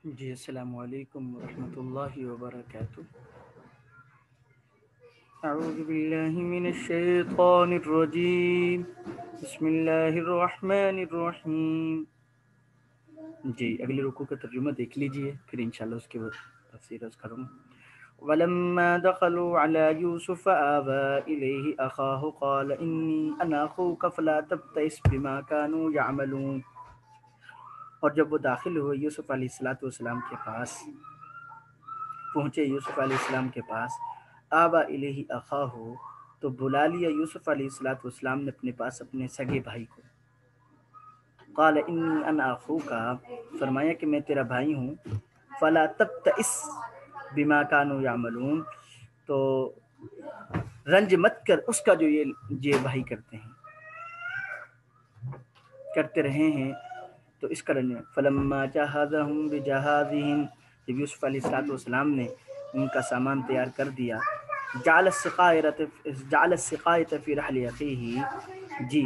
جی السلام علیکم ورحمۃ اللہ وبرکاتہ۔ اعوذ باللہ من الشیطان الرجیم، بسم اللہ الرحمن الرحیم۔ جی اگلی رکوع کا ترجمہ دیکھ لیجئے، پھر انشاءاللہ اس کے بعد تفسیر عرض کروں گا۔ وَلَمَّا دَخَلُوا عَلَى يُوسُفَ آوَى إِلَيْهِ أَخَاهُ قَالَ إِنِّي أَنَا أَخُوكَ فَلَا تَبْتَئِسْ بِمَا كَانُوا يَعْمَلُونَ۔ اور جب وہ داخل ہوئے یوسف علیہ السلام کے پاس، پہنچے یوسف علیہ السلام کے پاس، آبا الیہ اخاہ، تو بلا لیا یوسف علیہ السلام نے اپنے پاس اپنے سگے بھائی کو۔ قال انی انا اخوک، فرمایا کہ میں تیرا بھائی ہوں۔ فلا تبتئس بما كانوا يعملون، تو رنج مت کر اس کا جو یہ بھائی کرتے رہے ہیں، تو اس کا رنج۔ فلما جہزهم بجہازهم، جب یوسف علیہ السلام نے ان کا سامان تیار کر دیا، جعل السقایۃ فی رحل اخیہ، جی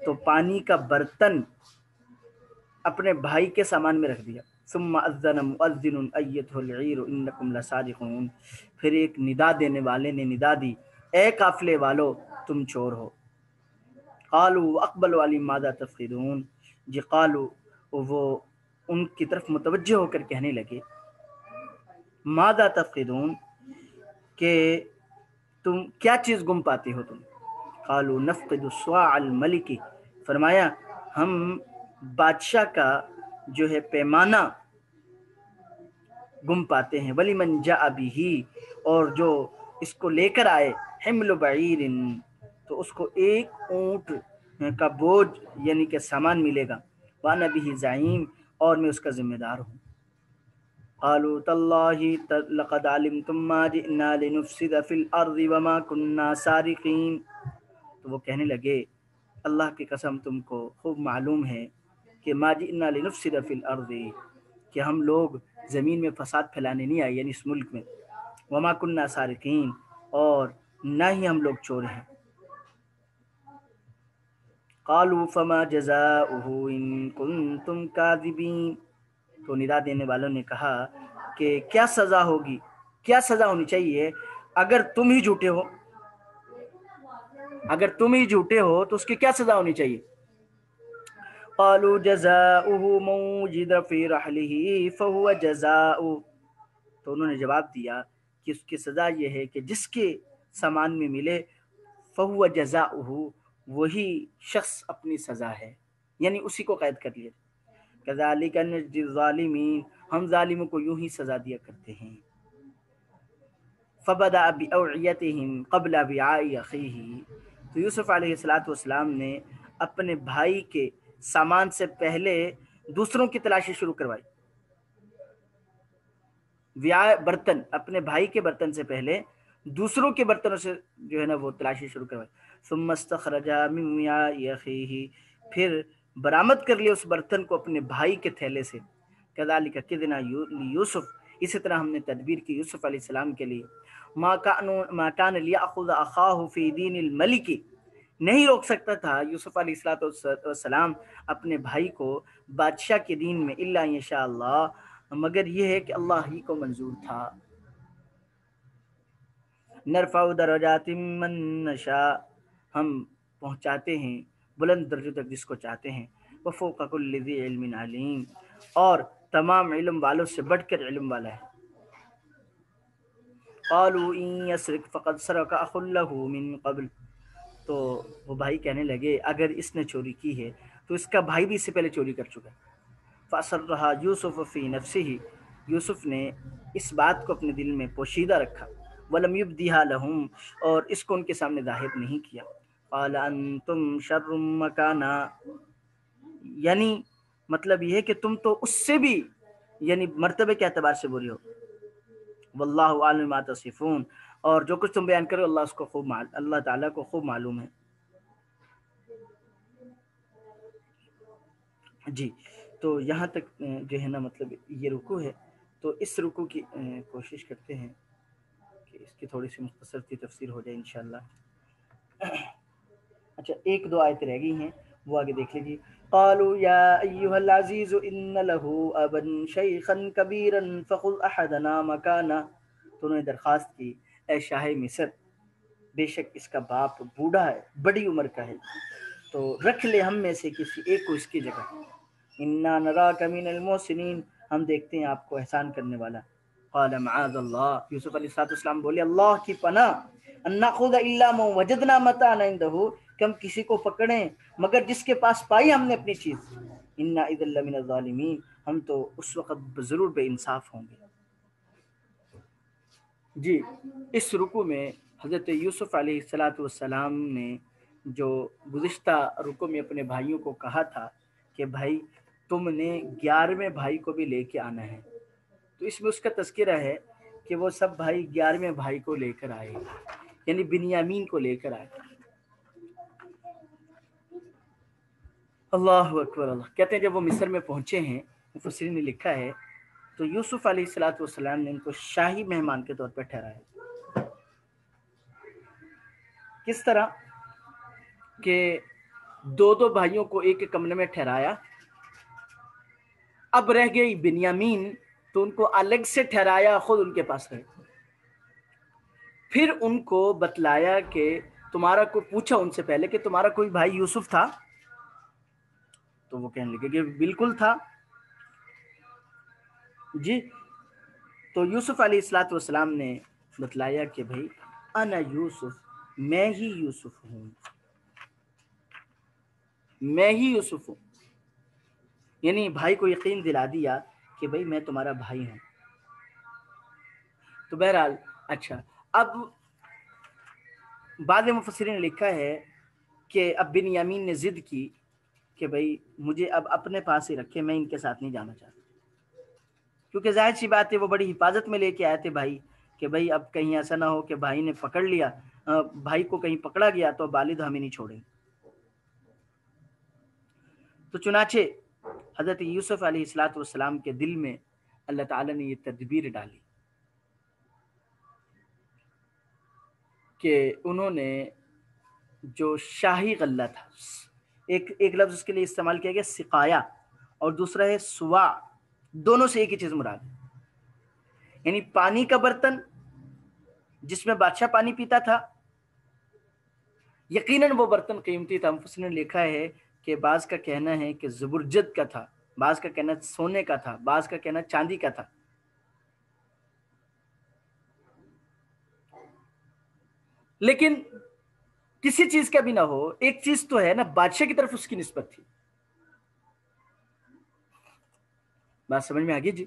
تو پانی کا برتن اپنے بھائی کے سامان میں رکھ دیا۔ ثم اذن مؤذن ایتھا العیر انکم لصادقون، پھر ایک ندا دینے والے نے ندا دی، اے قافلے والو تم چور ہو۔ قالوا واقبلوا علی ماذا تفقدون، جی قالوا وہ ان کی طرف متوجہ ہو کر کہنے لگے، ماذا تفقدون کہ تم کیا چیز گم پاتے ہو تم؟ قالوا نفقد صواع الملک، فرمایا ہم بادشاہ کا جو ہے پیمانہ گم پاتے ہیں۔ وَلِمَنْ جَاءَ بِهِ، اور جو اس کو لے کر آئے، حمل بعیر، تو اس کو ایک اونٹ کا بوجھ یعنی کہ سامان ملے گا۔ وَأَنَا بِهِ زعیم، اور میں اس کا ذمہ دار ہوں۔ قالوا تاللہ لقد علمتم ما جئنا لنفسد فی الارض وما كنا سارقین، تو وہ کہنے لگے اللہ کی قسم تم کو خوب معلوم ہے کہ ما جئنا لنفسد فی الارض، کہ ہم لوگ زمین میں فساد پھیلانے نہیں آئے، یعنی اس ملک میں۔ وما كنا سارقین، اور نہ ہی ہم لوگ چور ہیں۔ قالوا فما جزاؤه ان کنتم کاذبین، تو ندا دینے والوں نے کہا کہ کیا سزا ہوگی، کیا سزا ہونی چاہیے اگر تم ہی جھوٹے ہو، اگر تم ہی جھوٹے ہو تو اس کی کیا سزا ہونی چاہیے؟ قالوا جزاؤه من وجد في رحله فهو جزاؤ، تو انہوں نے جواب دیا کہ اس کی سزا یہ ہے کہ جس کے سامان میں ملے، فهو جزاؤه، وہی شخص اپنی سزا ہے، یعنی اسی کو قید کر لیا۔ کذالک نجزی الظالمین، ہم ظالموں کو یوں ہی سزا دیا کرتے ہیں۔ فبدأ بأوعیتهم قبل وعاء اخیہ، تو یوسف علیہ السلام نے اپنے بھائی کے سامان سے پہلے دوسروں کی تلاشی شروع کروائی۔ وعاء برتن، اپنے بھائی کے برتن سے پہلے دوسروں کے برتنوں سے جو ہے نا وہ تلاشی شروع کروائی۔ ثم استخرج من وعاء اخیہ، پھر برآمد کر لیا اس برتن کو اپنے بھائی کے تھیلے سے۔ کذالک کدنا یوسف، اسی طرح ہم نے تدبیر کی یوسف علیہ السلام کے لیے۔ ما کان لیأخذ اخاہ فی دین الملک، نہیں روک سکتا تھا یوسف علیہ السلام اپنے بھائی کو بادشاہ کے دین میں، الا ان شاء اللہ، مگر یہ ہے کہ اللہ ہی کو منظور تھا۔ نرفع درجات من نشاء، ہم پہنچاتے ہیں بلند درجوں تک جس کو چاہتے ہیں۔ وفوق کل ذی علم علیم، اور تمام علم والوں سے بڑھ کر علم والا ہے۔ قالوا ان يسرق فقد سرق اخ له من قبل، تو وہ بھائی کہنے لگے اگر اس نے چوری کی ہے تو اس کا بھائی بھی اس سے پہلے چوری کر چکا ہے۔ فأسرها يوسف في نفسه، یوسف نے اس بات کو اپنے دل میں پوشیدہ رکھا۔ ولم يبدها لهم، اور اس کو ان کے سامنے ظاہر نہیں کیا۔ قال انتم شر مکانا، یعنی مطلب یہ ہے کہ تم تو اس سے بھی یعنی مرتبے کے اعتبار سے بری ہو۔ واللہ عالم ما تصفون، اور جو کچھ تم بیان کرو اللہ اس کو خوب اللہ تعالیٰ کو خوب معلوم ہے۔ جی تو یہاں تک جو ہے نا مطلب یہ رکوع ہے، تو اس رکوع کی کوشش کرتے ہیں کہ اس کی تھوڑی سی مختصر سی تفسیر ہو جائے انشاءاللہ۔ اچھا ایک دو آیتیں رہ گئی ہیں، وہ آگے دیکھ لیجیے. قالوا یا ایھا العزیز ان له ابا شیخا کبیرا فخذ احدنا مکانا. تو انہوں نے درخواست کی اے شاہ مصر، بے شک اس کا باپ بوڑھا ہے، بڑی عمر کا ہے، تو رکھ لے ہم میں سے کسی ایک کو اس کی جگہ. انا نراک من المحسنین، ہم دیکھتے ہیں آپ کو احسان کرنے والا. قال معاذ اللہ، یوسف علیہ السلام بولے اللہ کی پناہ، ان ناخذ الا ما وجدنا متاعنا عنده، کہ ہم کسی کو پکڑیں مگر جس کے پاس پائی ہم نے اپنی چیز. انا اذا لمن الظالمین، ہم تو اس وقت ضرور بے انصاف ہوں گے. جی اس رکوع میں حضرت یوسف علیہ السلام نے جو گزشتہ رکوع میں اپنے بھائیوں کو کہا تھا کہ بھائی تم نے 11ویں بھائی کو بھی لے کے آنا ہے، تو اس میں اس کا تذکرہ ہے کہ وہ سب بھائی 11ویں بھائی کو لے کر آئے، یعنی بنیامین کو لے کر آئے. اللہ اکبر. اللہ کہتے ہیں جب وہ مصر میں پہنچے ہیں، مفسرین نے لکھا ہے تو یوسف علیہ السلام نے ان کو شاہی مہمان کے طور پر ٹھہرایا. کس طرح کہ دو دو بھائیوں کو ایک ایک کمرے میں ٹھہرایا. اب رہ گئی بنیامین تو ان کو الگ سے ٹھہرایا، خود ان کے پاس رہے. پھر ان کو بتلایا کہ تمہارا کوئی، پوچھا ان سے پہلے کہ تمہارا کوئی بھائی یوسف تھا؟ تو وہ کہنے لگے کہ بالکل تھا. جی تو یوسف علیہ السلام نے بتلایا کہ بھائی انا یوسف، میں ہی یوسف ہوں، میں ہی یوسف ہوں. یعنی بھائی کو یقین دلا دیا کہ بھائی میں تمہارا بھائی ہوں. تو بہرحال اچھا، اب بعض مفسرین نے لکھا ہے کہ اب بنیامین نے ضد کی کہ بھائی مجھے اب اپنے پاس ہی رکھے، میں ان کے ساتھ نہیں جانا چاہتا. کیونکہ ظاہر سی بات ہے وہ بڑی حفاظت میں لے کے آئے تھے بھائی، کہ بھائی اب کہیں ایسا نہ ہو کہ بھائی نے پکڑ لیا، بھائی کو کہیں پکڑا گیا تو والد ہمیں نہیں چھوڑیں. تو چنانچہ حضرت یوسف علیہ السلام کے دل میں اللہ تعالیٰ نے یہ تدبیر ڈالی کہ انہوں نے جو شاہی غلہ تھا، ایک لفظ اس کے لیے استعمال کیا گیا سقایا، اور دوسرا ہے سوا، دونوں سے ایک ہی چیز مراد ہے. یعنی پانی کا برتن جس میں بادشاہ پانی پیتا تھا، یقیناً وہ برتن قیمتی تھا. مفسرین نے لکھا ہے کہ بعض کا کہنا ہے کہ زبرجد کا تھا، بعض کا کہنا سونے کا تھا، بعض کا کہنا چاندی کا تھا. لیکن کسی چیز کا بھی نہ ہو، ایک چیز تو ہے نا، بادشاہ کی طرف اس کی نسبت تھی. بات سمجھ میں آ گئی؟ جی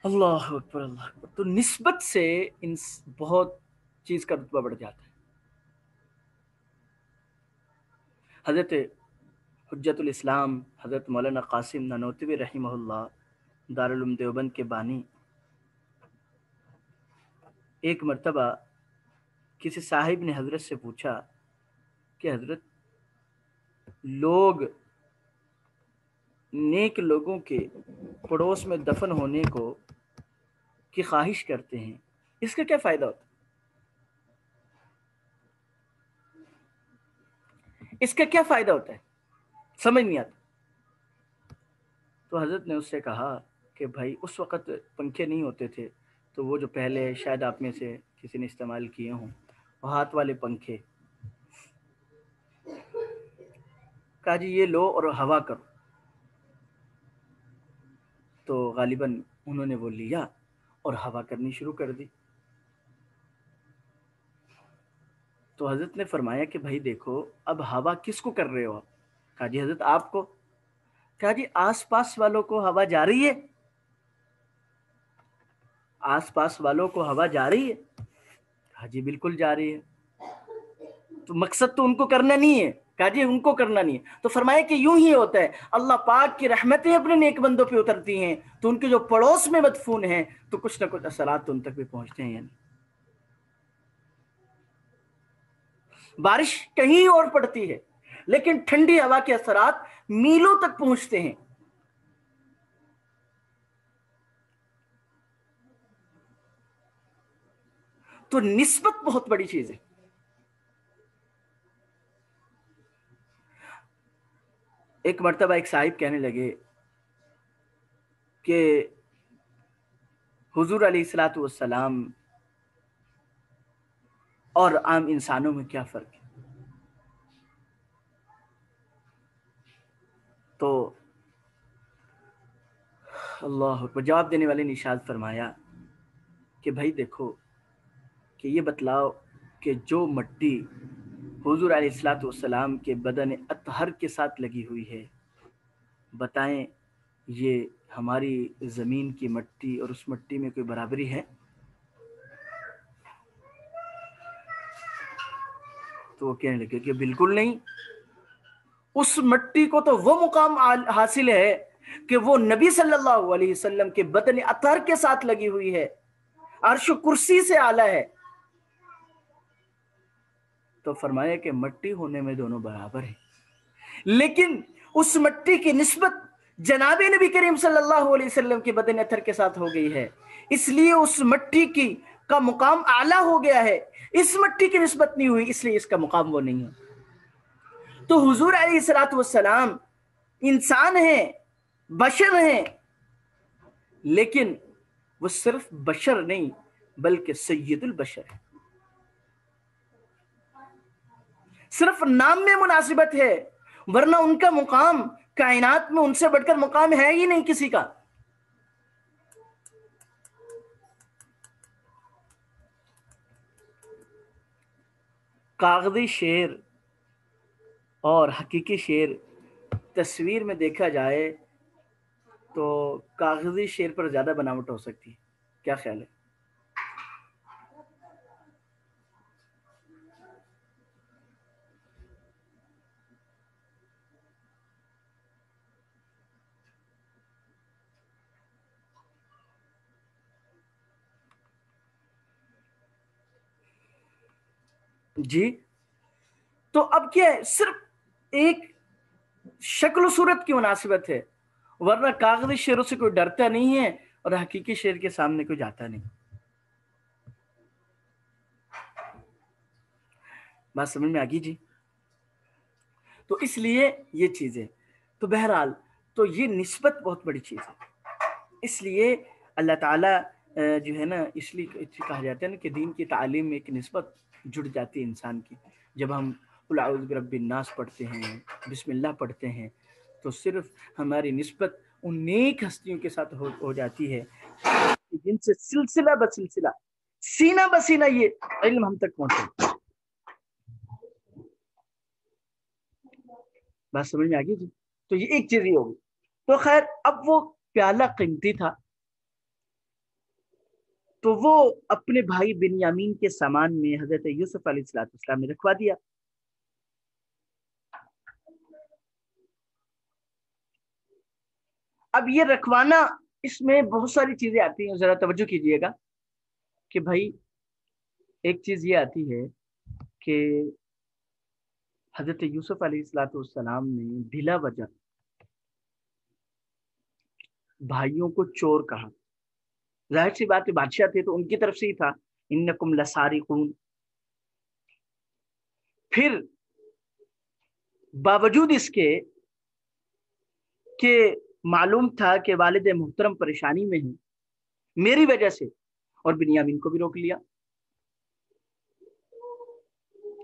اللہ اکبر. اللہ اکبر. تو نسبت سے ان بہت چیز کا رتبہ بڑھ جاتا ہے. حضرت حجت الاسلام حضرت مولانا قاسم نانوتوی رحمہ اللہ، دارالعلوم دیوبند کے بانی، ایک مرتبہ کسی صاحب نے حضرت سے پوچھا کہ حضرت لوگ نیک لوگوں کے پڑوس میں دفن ہونے کو کی خواہش کرتے ہیں، اس کا کیا فائدہ ہوتا ہے؟ اس کا کیا فائدہ ہوتا ہے؟ سمجھ نہیں آتا. تو حضرت نے اس سے کہا کہ بھائی اس وقت پنکھے نہیں ہوتے تھے، تو وہ جو پہلے شاید آپ میں سے کسی نے استعمال کیے ہوں، وہ ہاتھ والے پنکھے، کہا جی یہ لو اور ہوا کرو. تو غالباً انہوں نے وہ لیا اور ہوا کرنی شروع کر دی. تو حضرت نے فرمایا کہ بھائی دیکھو اب ہوا کس کو کر رہے ہو آپ؟ کہا جی حضرت آپ کو. کہا جی آس پاس والوں کو ہوا جا رہی ہے؟ آس پاس والوں کو ہوا جا رہی ہے؟ کہا جی بالکل جا رہی ہے. تو مقصد تو ان کو کرنا نہیں ہے. کہا جی ان کو کرنا نہیں ہے. تو فرمایا کہ یوں ہی ہوتا ہے، اللہ پاک کی رحمتیں اپنے نیک بندوں پہ اترتی ہیں تو ان کے جو پڑوس میں مدفون ہیں تو کچھ نہ کچھ اثرات تو ان تک بھی پہنچتے ہیں. یعنی بارش کہیں اور پڑتی ہے لیکن ٹھنڈی ہوا کے اثرات میلوں تک پہنچتے ہیں. تو نسبت بہت بڑی چیز ہے. ایک مرتبہ ایک صاحب کہنے لگے کہ حضور علیہ الصلوۃ والسلام اور عام انسانوں میں کیا فرق ہے؟ تو اللہ اکبر، جواب دینے والے نے ارشاد فرمایا کہ بھائی دیکھو کہ یہ بتلاؤ کہ جو مٹی حضور علیہ الصلوۃ والسلام کے بدن اطہر کے ساتھ لگی ہوئی ہے، بتائیں یہ ہماری زمین کی مٹی اور اس مٹی میں کوئی برابری ہے؟ تو وہ کہنے لگے کہ بالکل نہیں. اس مٹی کو تو وہ مقام حاصل ہے کہ وہ نبی صلی اللہ علیہ وسلم کے بدن اطہر کے ساتھ لگی ہوئی ہے، عرش و کرسی سے اعلیٰ ہے. تو فرمایا کہ مٹی ہونے میں دونوں برابر ہیں، لیکن اس مٹی کی نسبت جناب نبی کریم صلی اللہ علیہ وسلم کے بدن اطہر کے ساتھ ہو گئی ہے، اس لیے اس مٹی کی کا مقام اعلیٰ ہو گیا ہے. اس مٹی کی نسبت نہیں ہوئی، اس لیے اس کا مقام وہ نہیں ہے. تو حضور علیہ الصلوۃ والسلام انسان ہیں، بشر ہیں، لیکن وہ صرف بشر نہیں بلکہ سید البشر ہے. صرف نام میں مناسبت ہے، ورنہ ان کا مقام کائنات میں ان سے بڑھ کر مقام ہے ہی نہیں کسی کا. کاغذی شعر اور حقیقی شعر تصویر میں دیکھا جائے تو کاغذی شعر پر زیادہ بناوٹ ہو سکتی ہے. کیا خیال ہے؟ جی تو اب کیا ہے، صرف ایک شکل و صورت کی مناسبت ہے، ورنہ کاغذی شعروں سے کوئی ڈرتا نہیں ہے اور حقیقی شعر کے سامنے کوئی جاتا نہیں. بات سمجھ میں آ گئی جی؟ تو اس لیے یہ چیزیں، تو بہرحال تو یہ نسبت بہت بڑی چیز ہے. اس لیے اللہ تعالیٰ جو ہے نا، اس لیے کہا جاتا ہے نا کہ دین کی تعلیم میں ایک نسبت جڑ جاتی ہے انسان کی. جب ہم قل اعوذ برب الناس پڑھتے ہیں، بسم اللہ پڑھتے ہیں، تو صرف ہماری نسبت ان نیک ہستیوں کے ساتھ ہو جاتی ہے جن سے سلسلہ بسلسلہ، سینہ بسینہ یہ علم ہم تک پہنچے. بات سمجھ میں آ گئی جی؟ تو یہ ایک چیز ہی ہوگی. تو خیر، اب وہ پیالہ قیمتی تھا تو وہ اپنے بھائی بنیامین کے سامان میں حضرت یوسف علیہ السلام نے رکھوا دیا. اب یہ رکھوانا، اس میں بہت ساری چیزیں آتی ہیں، ذرا توجہ کیجئے گا کہ بھائی ایک چیز یہ آتی ہے کہ حضرت یوسف علیہ السلام نے بلا وجہ بھائیوں کو چور کہا. ظاہر سی بات ہے، بادشاہ تھے تو ان کی طرف سے ہی تھا، انکم لسارقون. پھر باوجود اس کے کہ معلوم تھا کہ والد محترم پریشانی میں ہیں میری وجہ سے، اور بنیامین کو بھی روک لیا.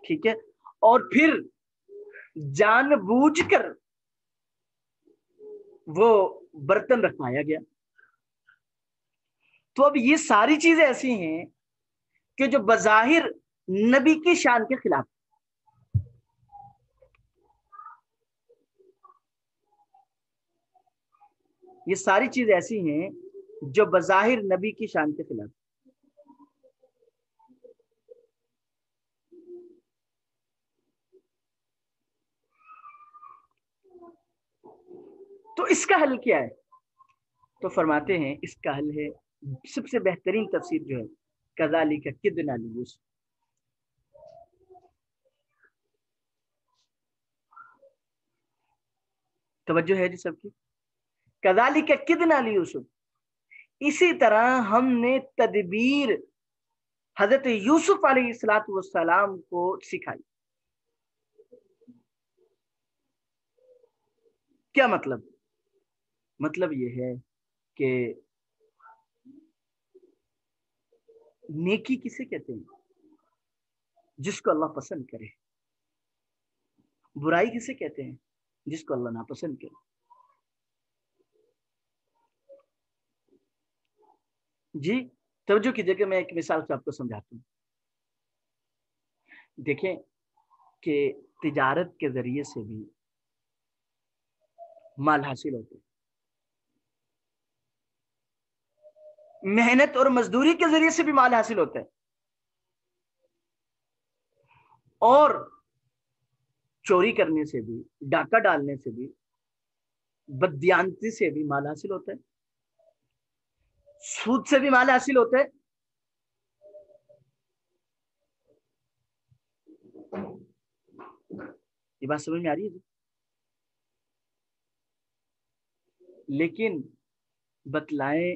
ٹھیک ہے، اور پھر جان بوجھ کر وہ برتن رکھوایا گیا. تو اب یہ ساری چیزیں ایسی ہیں کہ جو بظاہر نبی کی شان کے خلاف، یہ ساری چیزیں ایسی ہیں جو بظاہر نبی کی شان کے خلاف. تو اس کا حل کیا ہے؟ تو فرماتے ہیں اس کا حل ہے، سب سے بہترین تفسیر جو ہے، کذالک کدنا لیوسف. توجہ ہے جی سب کی؟ کذالک کدنا لیوسف، اسی طرح ہم نے تدبیر حضرت یوسف علیہ السلام کو سکھائی۔ کیا مطلب؟ مطلب یہ ہے کہ نیکی کسے کہتے ہیں؟ جس کو اللہ پسند کرے۔ برائی کسے کہتے ہیں؟ جس کو اللہ ناپسند کرے۔ جی توجہ کیجیے کہ میں ایک مثال سے آپ کو سمجھاتا ہوں۔ دیکھیں کہ تجارت کے ذریعے سے بھی مال حاصل ہوتے، محنت اور مزدوری کے ذریعے سے بھی مال حاصل ہوتا ہے، اور چوری کرنے سے بھی، ڈاکہ ڈالنے سے بھی، بددیانتی سے بھی مال حاصل ہوتا ہے، سود سے بھی مال حاصل ہوتا ہے۔ یہ بات سمجھ میں آ رہی ہے؟ لیکن بتلائیں،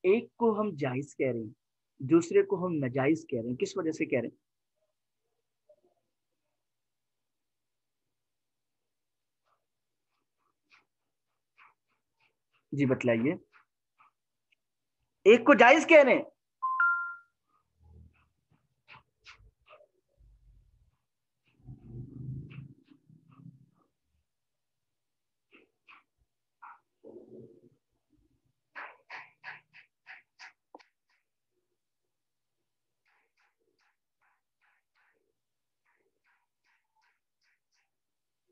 ایک کو ہم جائز کہہ رہے ہیں، دوسرے کو ہم ناجائز کہہ رہے ہیں، کس وجہ سے کہہ رہے ہیں؟ جی بتلائیے۔ ایک کو جائز کہہ رہے ہیں،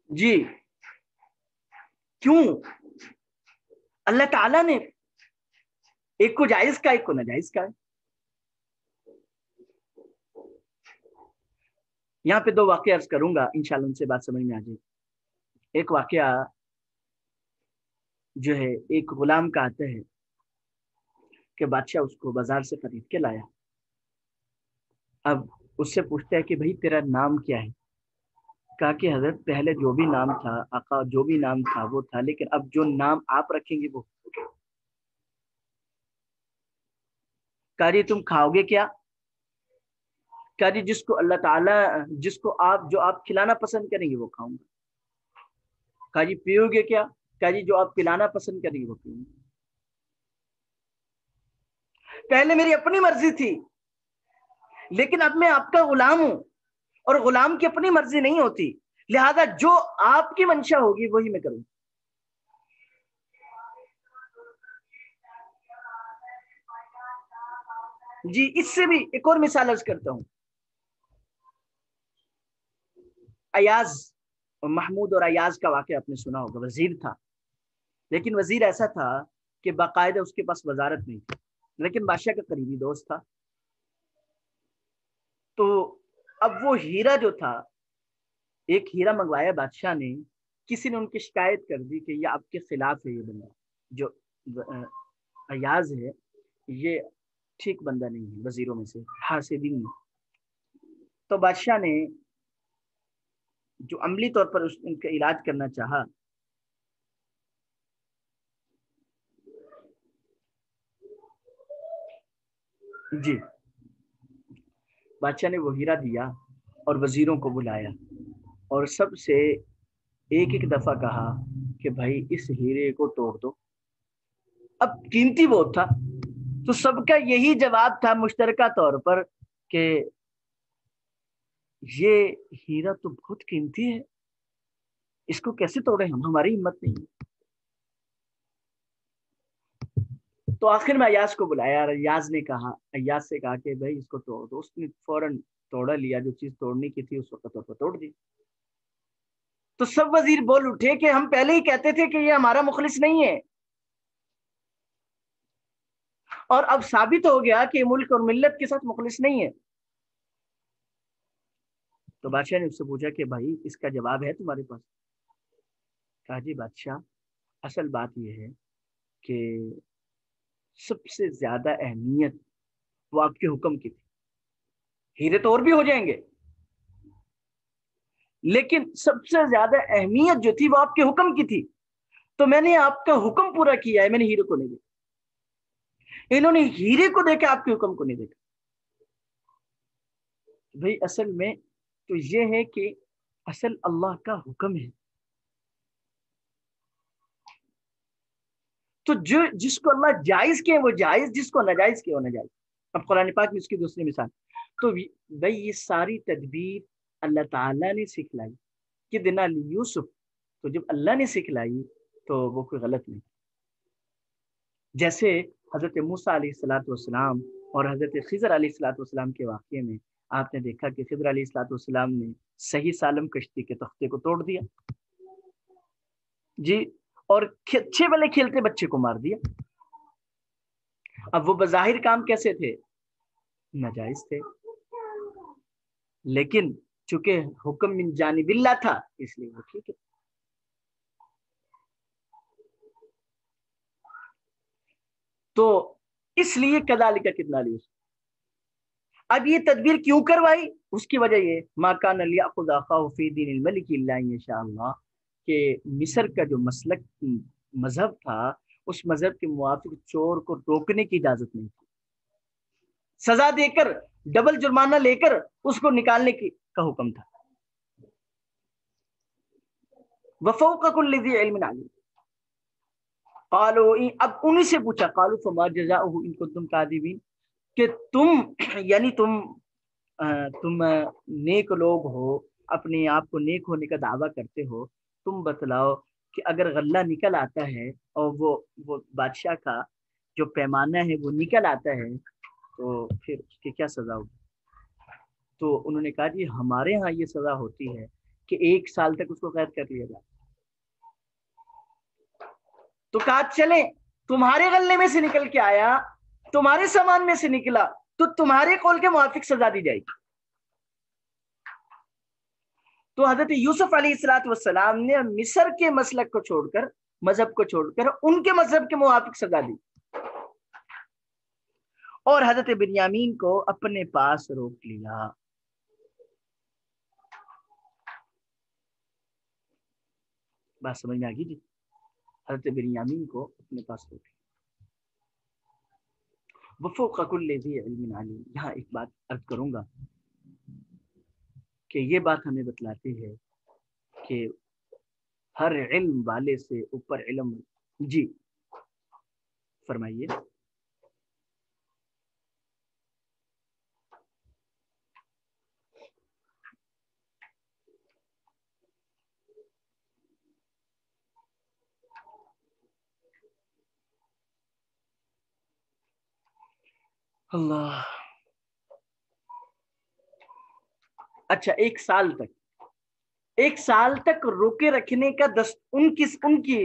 جی کیوں؟ اللہ تعالیٰ نے ایک کو جائز کا، ایک کو ناجائز کا ہے۔ یہاں پہ دو واقعہ عرض کروں گا، انشاءاللہ ان سے بات سمجھ میں آ جائے۔ ایک واقعہ جو ہے، ایک غلام کا آتا ہے کہ بادشاہ اس کو بازار سے خرید کے لایا۔ اب اس سے پوچھتا ہے کہ بھائی تیرا نام کیا ہے؟ کہا کہ حضرت پہلے جو بھی نام تھا، آقا جو بھی نام تھا وہ تھا، لیکن اب جو نام آپ رکھیں گے وہ۔ کہا جی تم کھاؤ گے کیا؟ کہا جی جس کو اللہ تعالیٰ، جس کو جو آپ کھلانا پسند کریں گے وہ کھاؤں گا۔ کہا جی پیو گے کیا؟ کہا جی جو آپ پلانا پسند کریں گے وہ پیوں گے۔ پہلے میری اپنی مرضی تھی، لیکن اب میں آپ کا غلام ہوں، اور غلام کی اپنی مرضی نہیں ہوتی، لہذا جو آپ کی منشا ہوگی وہی میں کروں۔ جی اس سے بھی ایک اور مثال عرض کرتا ہوں۔ ایاز، محمود اور ایاز کا واقعہ آپ نے سنا ہوگا۔ وزیر تھا، لیکن وزیر ایسا تھا کہ باقاعدہ اس کے پاس وزارت نہیں تھی، لیکن بادشاہ کا قریبی دوست تھا۔ تو اب وہ ہیرا جو تھا، ایک ہیرا منگوایا بادشاہ نے، کسی نے ان کی شکایت کر دی کہ یہ آپ کے خلاف ہے، یہ بندہ جو ایاز ہے یہ ٹھیک بندہ نہیں ہے وزیروں میں سے، حاسدین میں۔ تو بادشاہ نے جو عملی طور پر ان کا علاج کرنا چاہا، جی بادشاہ نے وہ ہیرا دیا اور وزیروں کو بلایا، اور سب سے ایک ایک دفعہ کہا کہ بھائی اس ہیرے کو توڑ دو۔ اب قیمتی بہت تھا، تو سب کا یہی جواب تھا مشترکہ طور پر کہ یہ ہیرا تو بہت قیمتی ہے، اس کو کیسے توڑے ہم، ہماری ہمت نہیں ہے۔ تو آخر میں ایاز کو بلایا، اور ایاز سے کہا کہ بھائی اس کو توڑ دو۔ اس نے فوراً توڑا لیا، جو چیز توڑنے کی تھی اس وقت تو توڑ دی۔ تو سب وزیر بول اٹھے کہ ہم پہلے ہی کہتے تھے کہ یہ ہمارا مخلص نہیں ہے، اور اب ثابت ہو گیا کہ ملک اور ملت کے ساتھ مخلص نہیں ہے۔ تو بادشاہ نے اس سے پوچھا کہ بھائی اس کا جواب ہے تمہارے پاس؟ کہا جی بادشاہ، اصل بات یہ ہے کہ سب سے زیادہ اہمیت وہ آپ کے حکم کی تھی، ہیرے تو اور بھی ہو جائیں گے، لیکن سب سے زیادہ اہمیت جو تھی وہ آپ کے حکم کی تھی، تو میں نے آپ کا حکم پورا کیا ہے، میں نے ہیرے کو نہیں دیکھا۔ انہوں نے ہیرے کو دیکھا، آپ کے حکم کو نہیں دیکھا۔ بھائی اصل میں تو یہ ہے کہ اصل اللہ کا حکم ہے، تو جو جس کو اللہ جائز کیا وہ جائز، جس کو ناجائز کیا وہ ناجائز۔ اب قرآن پاک میں اس کی دوسری مثال، تو بھائی یہ ساری تدبیر اللہ تعالیٰ نے سکھلائی کہ دینا یوسف، تو جب اللہ نے سکھلائی تو وہ کوئی غلط نہیں۔ جیسے حضرت موسیٰ علیہ الصلوۃ والسلام اور حضرت خضر علیہ الصلوۃ والسلام کے واقعے میں آپ نے دیکھا کہ خضر علیہ الصلوۃ والسلام نے صحیح سالم کشتی کے تختے کو توڑ دیا جی، اور اچھے والے کھیلتے بچے کو مار دیا۔ اب وہ بظاہر کام کیسے تھے؟ ناجائز تھے، لیکن چونکہ حکم من جانب اللہ تھا اس لیے وہ ٹھیک ہے۔ تو اس لیے کذالک کدنا لی، اب یہ تدبیر کیوں کروائی؟ اس کی وجہ یہ ما کان لیأخذ اخاه فی دین الملک الا ان شاء اللہ، کہ مصر کا جو مسلک مذہب تھا اس مذہب کے موافق چور کو روکنے کی اجازت نہیں تھی، سزا دے کر ڈبل جرمانہ لے کر اس کو نکالنے کی کا حکم تھا۔ وفوق کل ذی علم علیم، قالوا، اب انہی سے پوچھا، قالوا فما جزاؤہ ان کنتم کاذبین، کہ تم یعنی تم نیک لوگ ہو، اپنے آپ کو نیک ہونے کا دعویٰ کرتے ہو، تم بتلاؤ کہ اگر غلہ نکل آتا ہے اور وہ بادشاہ کا جو پیمانہ ہے وہ نکل آتا ہے تو پھر اس کی کیا سزا ہوگی؟ تو انہوں نے کہا جی ہمارے ہاں یہ سزا ہوتی ہے کہ 1 سال تک اس کو قید کر لیا جائے۔ تو کہا چلیں تمہارے غلے میں سے نکل کے آیا، تمہارے سامان میں سے نکلا، تو تمہارے قول کے موافق سزا دی جائے گی۔ تو حضرت یوسف علیہ الصلوۃ والسلام نے مصر کے مسلک کو چھوڑ کر، مذہب کو چھوڑ کر ان کے مذہب کے موافق سزا دی، اور حضرت بنیامین کو اپنے پاس روک لیا۔ بات سمجھ میں آ گئی جی؟ حضرت بنیامین کو اپنے پاس روک لیا۔ وفوق کل ذی علم علیم، یہاں ایک بات عرض کروں گا کہ یہ بات ہمیں بتلاتی ہے کہ ہر علم والے سے اوپر علم، جی فرمائیے۔ اللہ، اچھا 1 سال تک روکے رکھنے کا ان کی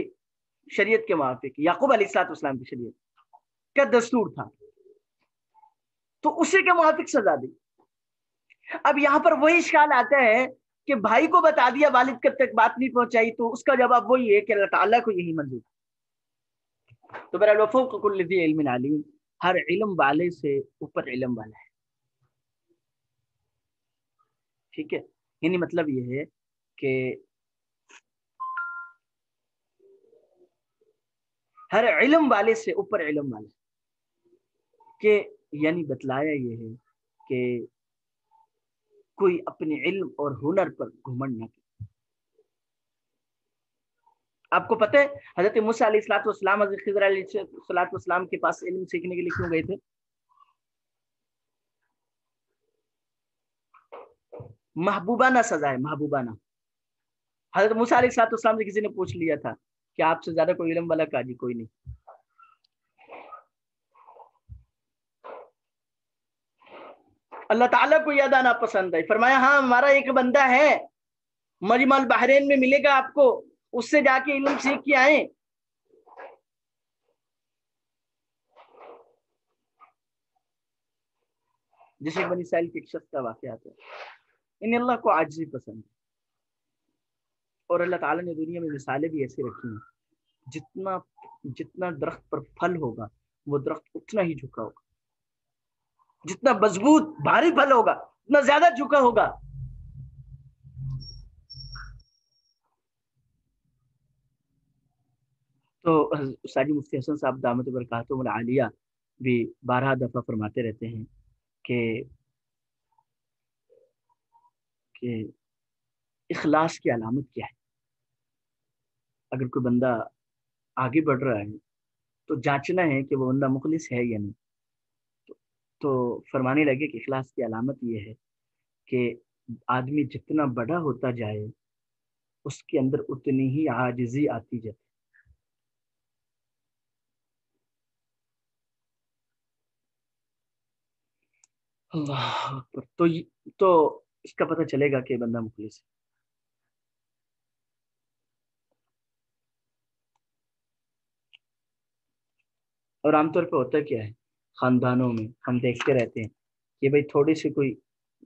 شریعت کے موافق، یعقوب علیہ السلام اسلام کی شریعت کا دستور تھا، تو اسی کے موافق سزا دی۔ اب یہاں پر وہی اشکال آتا ہے کہ بھائی کو بتا دیا، والد تک بات نہیں پہنچائی، تو اس کا جواب وہی ہے کہ اللہ تعالیٰ کو یہی منظور ہے۔ تو بہرحال وفوق کل ذی علم علیم، ہر علم والے سے اوپر علم والا ہے، ٹھیک ہے؟ یعنی مطلب یہ ہے کہ ہر علم والے سے اوپر علم والا ہے، کہ یعنی بتلایا یہ ہے کہ کوئی اپنے علم اور ہنر پر گھمنڈ نہ کرے۔ آپ کو پتہ ہے حضرت موسیٰ علیہ الصلوۃ والسلام حضرت خضر علیہ الصلوۃ والسلام کے پاس علم سیکھنے کے لیے کیوں گئے تھے؟ محبوبانہ سزا ہے، محبوبانہ۔ حضرت موسیٰ علیہ الصلوۃ والسلام سے کسی نے پوچھ لیا تھا کہ آپ سے زیادہ کوئی علم والا؟ کہا جی کوئی نہیں۔ اللہ تعالیٰ کو یہ ادا ناپسند ہے، فرمایا ہاں ہمارا ایک بندہ ہے مجمع البحرین میں ملے گا آپ کو، اس سے جا کے علم سیکھ کے آئیں۔ جیسے بنی اسرائیل کے ایک شخص کا واقعہ ہے، انہیں اللہ کو عاجزی پسند ہے، اور اللہ تعالیٰ نے دنیا میں مثالیں بھی ایسی رکھی ہیں، جتنا درخت پر پھل ہوگا وہ درخت اتنا ہی جھکا ہوگا، جتنا مضبوط بھاری پھل ہوگا اتنا زیادہ جھکا ہوگا۔ تو ساجی مفتی حسن صاحب دامت برکاتہم العالیہ بھی 12 دفعہ فرماتے رہتے ہیں کہ کہ اخلاص کی علامت کیا ہے. اگر کوئی بندہ آگے بڑھ رہا ہے تو جانچنا ہے کہ وہ بندہ مخلص ہے یا نہیں. تو فرمانے لگے کہ اخلاص کی علامت یہ ہے کہ آدمی جتنا بڑا ہوتا جائے اس کے اندر اتنی ہی عاجزی آتی جائے. اللہ اکبر. تو اس کا پتہ چلے گا کہ بندہ مخلص ہے. اور عام طور پہ ہوتا کیا ہے خاندانوں میں ہم دیکھتے رہتے ہیں کہ بھائی تھوڑی سی کوئی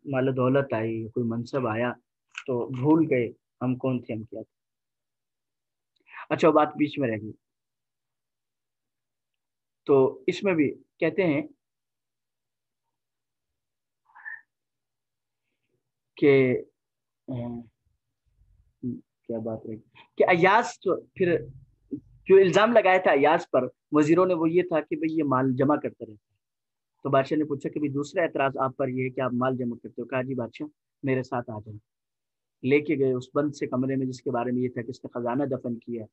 مال و دولت آئی, کوئی منصب آیا تو بھول گئے ہم کون تھے, ہم کیا تھے. اچھا وہ بات بیچ میں رہ گئی. تو اس میں بھی کہتے ہیں کہ کیا بات رہی کہ ایاز پھر جو الزام لگایا تھا ایاز پر وزیروں نے وہ یہ تھا کہ بھئی یہ مال جمع کرتے رہتے ہیں. تو بادشاہ نے پوچھا کہ بھی دوسرا اعتراض آپ پر یہ ہے کہ آپ مال جمع کرتے ہو. کہا جی بادشاہ میرے ساتھ آ جائیں. لے کے گئے اس بند سے کمرے میں جس کے بارے میں یہ تھا کہ اس نے خزانہ دفن کیا.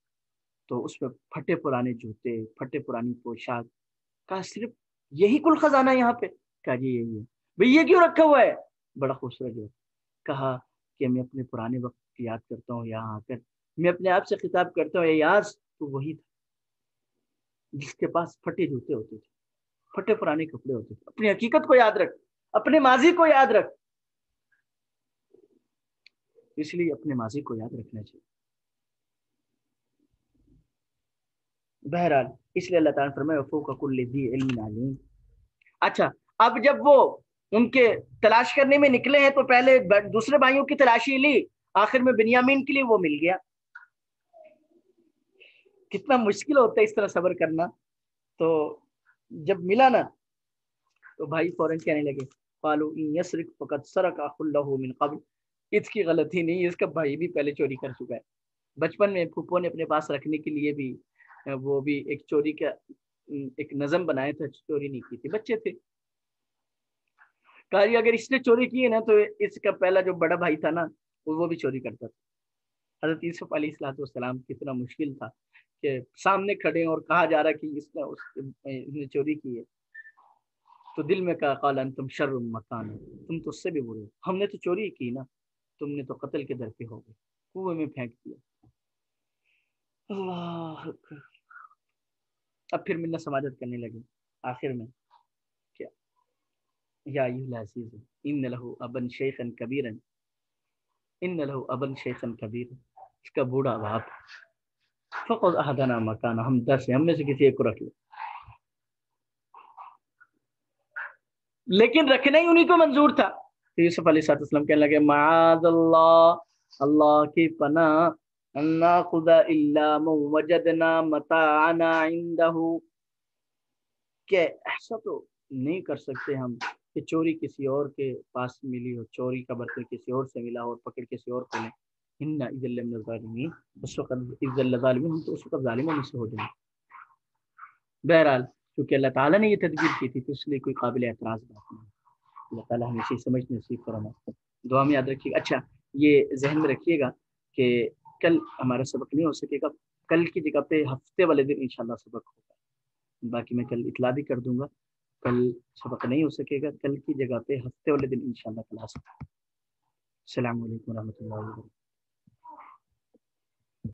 تو اس پہ پھٹے پرانے جوتے, پھٹے پرانی پوشاک. کہا صرف یہی کل خزانہ یہاں پہ؟ کہا جی یہی ہے. بھئی یہ کیوں رکھا ہوا ہے؟ بڑا خوبصورت جو کہا کہ میں اپنے پرانے وقت کی یاد کرتا ہوں یہاں آ کر. میں اپنے آپ سے خطاب کرتا ہوں ایاز تو وہی تھا جس کے پاس پھٹے جوتے ہوتے تھے, پھٹے پرانے کپڑے ہوتے تھے. اپنی حقیقت کو یاد رکھ, اپنے ماضی کو یاد رکھ. اس لیے اپنے ماضی کو یاد رکھنا چاہیے. بہرحال اس لیے اللہ تعالیٰ نے فرمایا فوق کل ذی علم علیم. اچھا اب جب وہ ان کے تلاش کرنے میں نکلے ہیں تو پہلے دوسرے بھائیوں کی تلاشی لی, آخر میں بنیامین کے لیے وہ مل گیا. کتنا مشکل ہوتا ہے اس طرح صبر کرنا. تو جب ملا نا تو بھائی فوراً کہنے لگے قالوا ان يسرق فقد سرق اخ له من قبل. اس کی غلطی نہیں, اس کا بھائی بھی پہلے چوری کر چکا ہے. بچپن میں پھوپھو نے اپنے پاس رکھنے کے لیے بھی وہ بھی ایک چوری کا ایک نظم بنایا تھا, چوری نہیں کی تھی, بچے تھے. کہا اگر اس نے چوری کی ہے نا تو اس کا پہلا جو بڑا بھائی تھا نا وہ بھی چوری کرتا تھا. حضرت یوسف علیہ السلام کتنا مشکل تھا کہ سامنے کھڑے اور کہا جا رہا کہ اس نے چوری کی ہے. تو دل میں کہا قال انتم شر مکان, تم تو اس سے بھی برے. ہم نے تو چوری کی نا, تم نے تو قتل کے در پہ ہو گئے, کنویں میں پھینک دیا. اللہ. اب پھر ملنا سماجت کرنے لگے آخر میں کیا یا ایھا العزیز ان لہ ابا شیخا کبیرا, ان لہ ابا شیخا کبیرا. اس کا بوڑھا باپ. فخذ احدنا مکانا, ہم 10 ہیں, ہم میں سے کسی ایک کو رکھ لو. لیکن رکھنا ہی انہیں کو منظور تھا. تو یوسف علیہ السلام کہنے لگے معاذ اللہ, اللہ کی پناہ, ان ناخذ الا من وجدنا متاعنا عنده, کہ ایسا تو نہیں کر سکتے ہم کہ چوری کسی اور کے پاس ملی ہو, چوری کا برتن کسی اور سے ملا ہو اور پکڑ کسی اور کو لیں. ان اذا لمن الظالمین, اس وقت اذا الظالمین, ہم تو اس وقت ظالموں میں سے ہو جائیں. بہرحال کیونکہ اللہ تعالیٰ نے یہ تدبیر کی تھی تو اس لیے کوئی قابل اعتراض بات نہیں. اللہ تعالیٰ ہمیں اسی سمجھ نصیب فرمائے. دعا میں یاد رکھیے گا. اچھا یہ ذہن میں رکھیے گا کہ کل ہمارا سبق نہیں ہو سکے گا, کل کی جگہ پہ ہفتے والے دن انشاءاللہ سبق ہوگا. باقی میں کل اطلاع بھی کر دوں گا. کل سبق نہیں ہو سکے گا, کل کی جگہ پہ ہفتے والے دن انشاءاللہ کلاس ہوگا. السلام علیکم ورحمۃ اللہ وبرکاتہ.